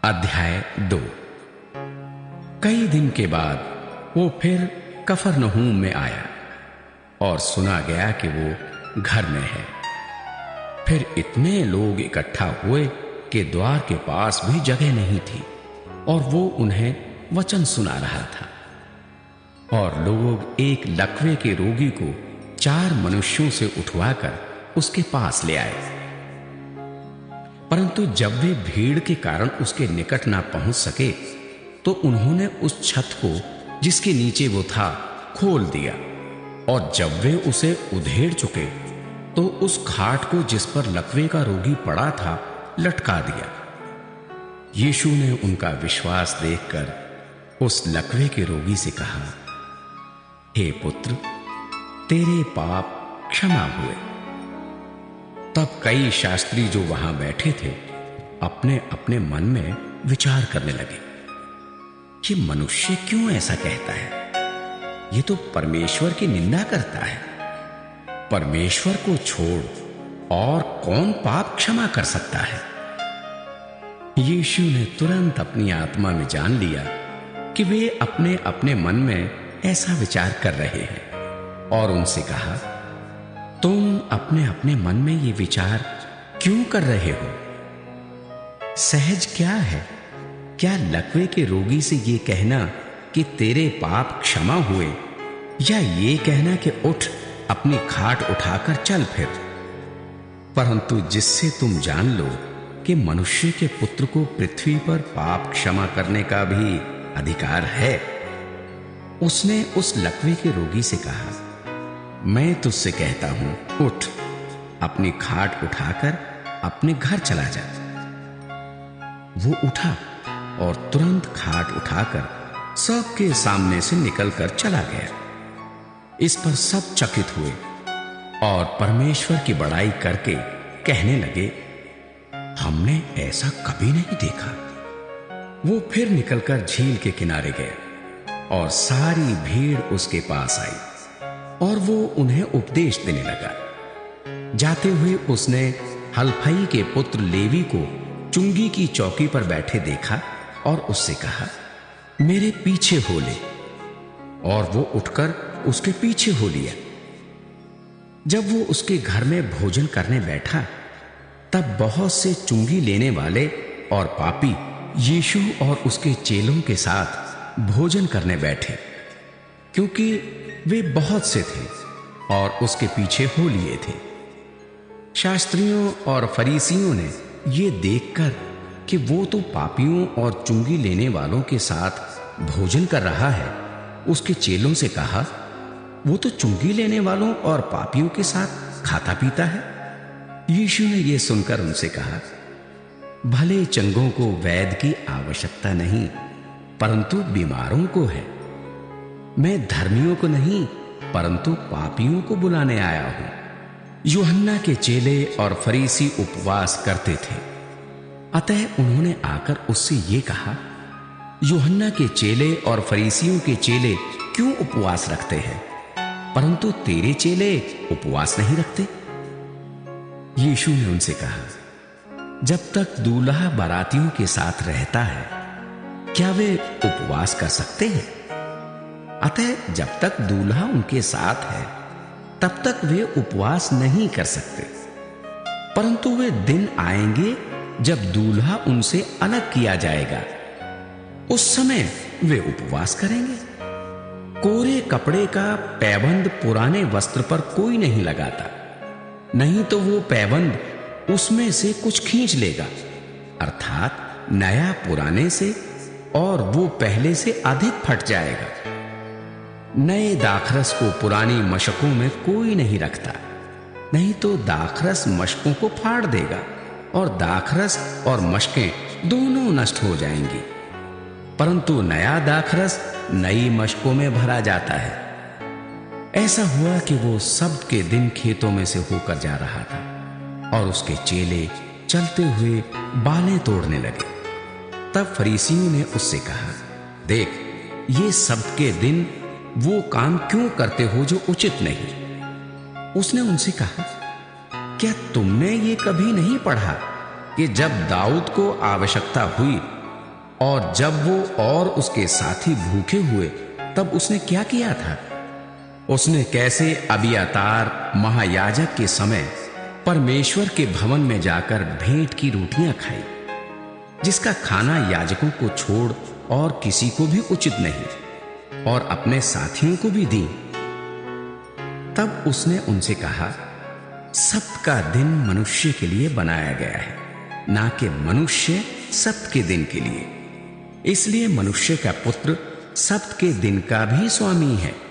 अध्याय 2। कई दिन के बाद वो फिर कफरनहूम में आया और सुना गया कि वो घर में है। फिर इतने लोग इकट्ठा हुए कि द्वार के पास भी जगह नहीं थी और वो उन्हें वचन सुना रहा था। और लोग एक लकवे के रोगी को 4 मनुष्यों से उठवाकर उसके पास ले आए। परंतु जब वे भीड़ के कारण उसके निकट ना पहुंच सके तो उन्होंने उस छत को जिसके नीचे वो था खोल दिया, और जब वे उसे उधेड़ चुके तो उस खाट को जिस पर लकवे का रोगी पड़ा था लटका दिया। यीशु ने उनका विश्वास देखकर उस लकवे के रोगी से कहा, हे पुत्र, तेरे पाप क्षमा हुए। तब कई शास्त्री जो वहां बैठे थे अपने अपने मन में विचार करने लगे, ये मनुष्य क्यों ऐसा कहता है? ये तो परमेश्वर की निंदा करता है। परमेश्वर को छोड़ और कौन पाप क्षमा कर सकता है? यीशु ने तुरंत अपनी आत्मा में जान लिया कि वे अपने अपने मन में ऐसा विचार कर रहे हैं, और उनसे कहा, तुम अपने अपने मन में ये विचार क्यों कर रहे हो? सहज क्या है? क्या लकवे के रोगी से ये कहना कि तेरे पाप क्षमा हुए, या ये कहना कि उठ अपनी खाट उठाकर चल फिर? परंतु जिससे तुम जान लो कि मनुष्य के पुत्र को पृथ्वी पर पाप क्षमा करने का भी अधिकार है, उसने उस लकवे के रोगी से कहा, मैं तुझसे कहता हूं, उठ अपनी खाट उठाकर अपने घर चला जा। वो उठा और तुरंत खाट उठाकर सबके सामने से निकलकर चला गया। इस पर सब चकित हुए और परमेश्वर की बड़ाई करके कहने लगे, हमने ऐसा कभी नहीं देखा। वो फिर निकलकर झील के किनारे गया और सारी भीड़ उसके पास आई और वो उन्हें उपदेश देने लगा। जाते हुए उसने हलफई के पुत्र लेवी को चुंगी की चौकी पर बैठे देखा और उससे कहा, मेरे पीछे हो ले। और वो उठकर उसके पीछे हो लिया। जब वो उसके घर में भोजन करने बैठा तब बहुत से चुंगी लेने वाले और पापी यीशु और उसके चेलों के साथ भोजन करने बैठे, क्योंकि वे बहुत से थे और उसके पीछे हो लिए थे। शास्त्रियों और फरीसियों ने ये देखकर कि वो तो पापियों और चुंगी लेने वालों के साथ भोजन कर रहा है, उसके चेलों से कहा, वो तो चुंगी लेने वालों और पापियों के साथ खाता पीता है। यीशु ने यह सुनकर उनसे कहा, भले चंगों को वैद्य की आवश्यकता नहीं, परंतु बीमारों को है। मैं धर्मियों को नहीं परंतु पापियों को बुलाने आया हूं। यूहन्ना के चेले और फरीसी उपवास करते थे, अतः उन्होंने आकर उससे ये कहा, यूहन्ना के चेले और फरीसियों के चेले क्यों उपवास रखते हैं, परंतु तेरे चेले उपवास नहीं रखते? यीशु ने उनसे कहा, जब तक दूल्हा बारातियों के साथ रहता है क्या वे उपवास कर सकते हैं? अतः जब तक दूल्हा उनके साथ है तब तक वे उपवास नहीं कर सकते। परंतु वे दिन आएंगे जब दूल्हा उनसे अलग किया जाएगा, उस समय वे उपवास करेंगे। कोरे कपड़े का पैबंद पुराने वस्त्र पर कोई नहीं लगाता, नहीं तो वो पैबंद उसमें से कुछ खींच लेगा, अर्थात नया पुराने से, और वो पहले से अधिक फट जाएगा। नए दाखरस को पुरानी मशकों में कोई नहीं रखता, नहीं तो दाखरस मशकों को फाड़ देगा और दाखरस और मशकें दोनों नष्ट हो जाएंगी। परंतु नया दाखरस नई मशकों में भरा जाता है। ऐसा हुआ कि वो सब के दिन खेतों में से होकर जा रहा था और उसके चेले चलते हुए बालें तोड़ने लगे। तब फरीसियों ने उससे कहा, देख, ये सब के दिन वो काम क्यों करते हो जो उचित नहीं? उसने उनसे कहा, क्या तुमने ये कभी नहीं पढ़ा कि जब दाऊद को आवश्यकता हुई और जब वो और उसके साथी भूखे हुए तब उसने क्या किया था? उसने कैसे अबियातार महायाजक के समय परमेश्वर के भवन में जाकर भेंट की रोटियां खाई, जिसका खाना याजकों को छोड़ और किसी को भी उचित नहीं, और अपने साथियों को भी दी। तब उसने उनसे कहा, सब्त का दिन मनुष्य के लिए बनाया गया है, ना कि मनुष्य सब्त के दिन के लिए। इसलिए मनुष्य का पुत्र सब्त के दिन का भी स्वामी है।